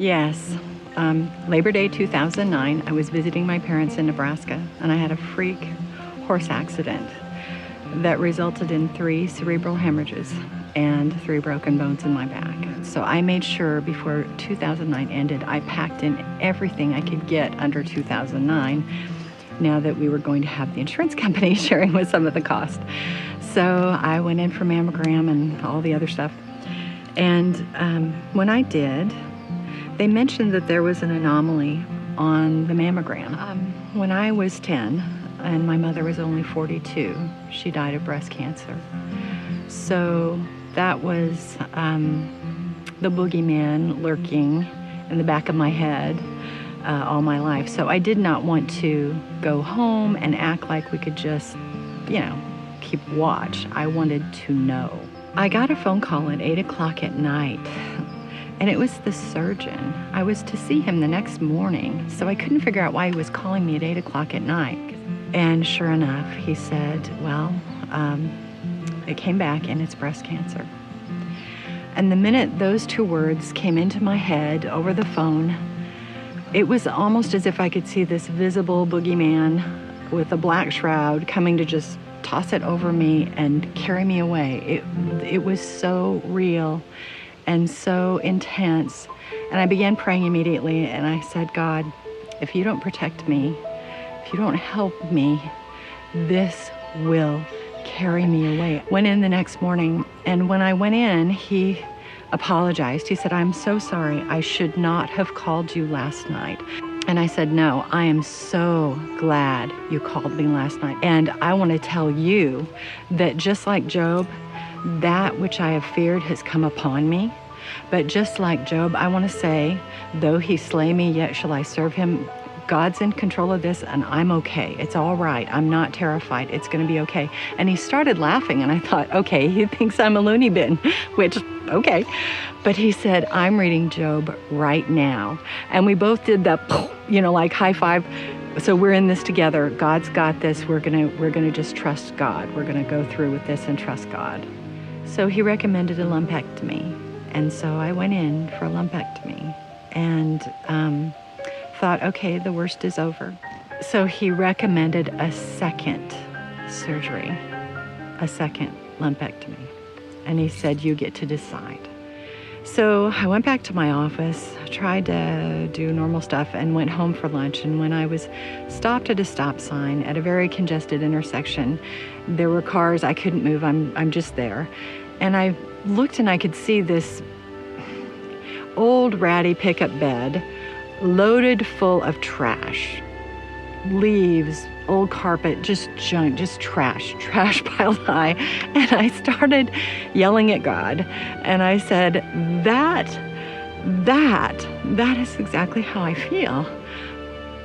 Yes. Labor Day 2009, I was visiting my parents in Nebraska, and I had a freak horse accident that resulted in 3 cerebral hemorrhages and 3 broken bones in my back. So I made sure before 2009 ended, I packed in everything I could get under 2009, now that we were going to have the insurance company sharing with some of the cost. So I went in for mammogram and all the other stuff. And when I did, they mentioned that there was an anomaly on the mammogram. When I was 10 and my mother was only 42, she died of breast cancer. So that was the boogeyman lurking in the back of my head all my life. So I did not want to go home and act like we could just, keep watch. I wanted to know. I got a phone call at 8 o'clock at night, and it was the surgeon. I was to see him the next morning, so I couldn't figure out why he was calling me at 8 o'clock at night. And sure enough, he said, well, it came back and it's breast cancer. And the minute those 2 words came into my head over the phone, it was almost as if I could see this visible boogeyman with a black shroud coming to just toss it over me and carry me away. It was so real and so intense. And I began praying immediately, and I said, God, if you don't protect me, if you don't help me, this will carry me away. Went in the next morning, and when I went in, he apologized. He said, I'm so sorry. I should not have called you last night. And I said, no, I am so glad you called me last night. And I want to tell you that just like Job, that which I have feared has come upon me. But just like Job, I want to say, though he slay me, yet shall I serve him. God's in control of this, and I'm okay. It's all right. I'm not terrified. It's going to be okay. And he started laughing, and I thought, okay, he thinks I'm a loony bin, which, okay. But he said, I'm reading Job right now. And we both did that, like high five. So we're in this together. God's got this. We're gonna just trust God. We're gonna go through with this and trust God. So he recommended a lumpectomy. And so I went in for a lumpectomy and thought, okay, the worst is over. So he recommended a second surgery, a second lumpectomy. And he said, you get to decide. So I went back to my office, tried to do normal stuff, and went home for lunch. And when I was stopped at a stop sign at a very congested intersection, there were cars. I couldn't move. I'm just there. And I looked and I could see this old ratty pickup bed loaded full of trash, leaves, old carpet, just junk, just trash piled high. And I started yelling at God, and I said, that is exactly how I feel.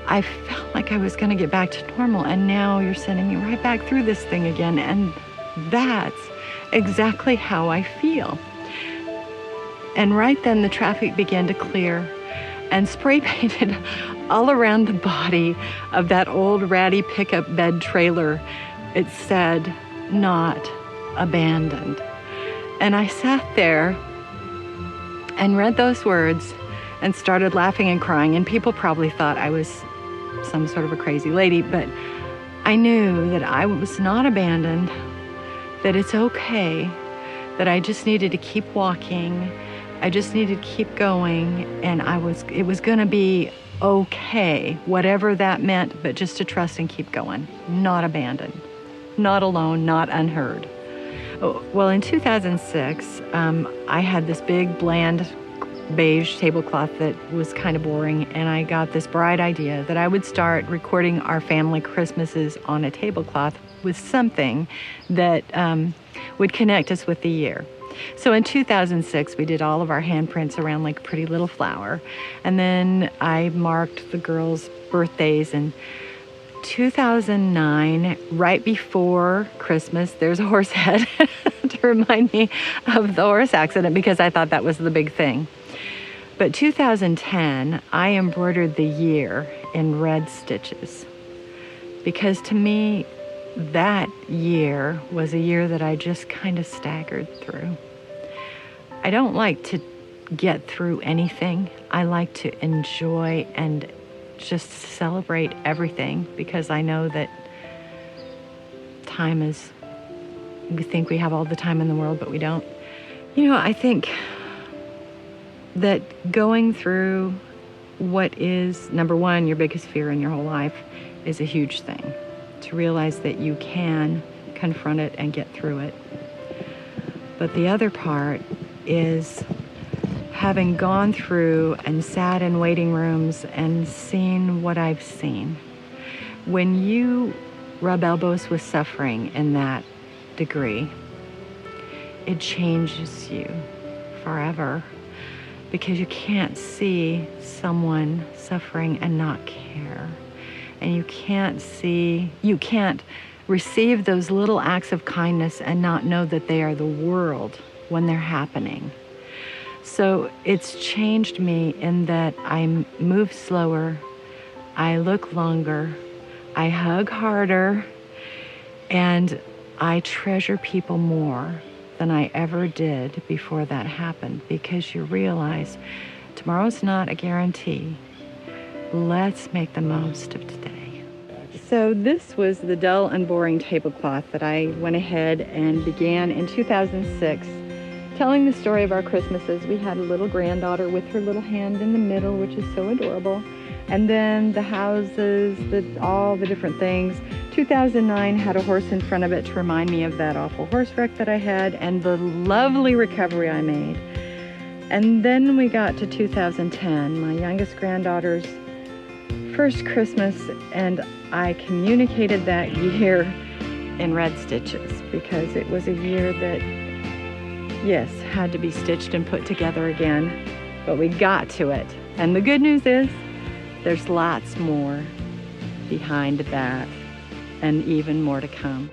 I felt like I was going to get back to normal, and now you're sending me right back through this thing again, and that's exactly how I feel. And right then the traffic began to clear, and spray painted all around the body of that old ratty pickup bed trailer, it said, not abandoned. And I sat there and read those words and started laughing and crying. And people probably thought I was some sort of a crazy lady, but I knew that I was not abandoned, that it's okay, that I just needed to keep walking. I just needed to keep going, and it was going to be okay, whatever that meant, but just to trust and keep going. Not abandoned, not alone, not unheard. Well, in 2006, I had this big, bland, beige tablecloth that was kind of boring, and I got this bright idea that I would start recording our family Christmases on a tablecloth with something that would connect us with the year. So in 2006, we did all of our handprints around like a pretty little flower. And then I marked the girls' birthdays. And 2009, right before Christmas, there's a horse head to remind me of the horse accident, because I thought that was the big thing. But 2010, I embroidered the year in red stitches, because to me, that year was a year that I just kind of staggered through. I don't like to get through anything. I like to enjoy and just celebrate everything, because I know that time is, we think we have all the time in the world, but we don't. You know, I think that going through what is, number one, your biggest fear in your whole life is a huge thing. To realize that you can confront it and get through it. But the other part is having gone through and sat in waiting rooms and seen what I've seen. When you rub elbows with suffering in that degree, it changes you forever, because you can't see someone suffering and not care. And you can't receive those little acts of kindness and not know that they are the world when they're happening. So it's changed me in that I move slower, I look longer, I hug harder, and I treasure people more than I ever did before that happened, because you realize tomorrow's not a guarantee. Let's make the most of today. So this was the dull and boring tablecloth that I went ahead and began in 2006, telling the story of our Christmases. We had a little granddaughter with her little hand in the middle, which is so adorable. And then the houses, all the different things. 2009 had a horse in front of it to remind me of that awful horse wreck that I had and the lovely recovery I made. And then we got to 2010, my youngest granddaughter's first Christmas, and I communicated that year in red stitches, because it was a year that, yes, had to be stitched and put together again, but we got to it. And the good news is there's lots more behind that, and even more to come.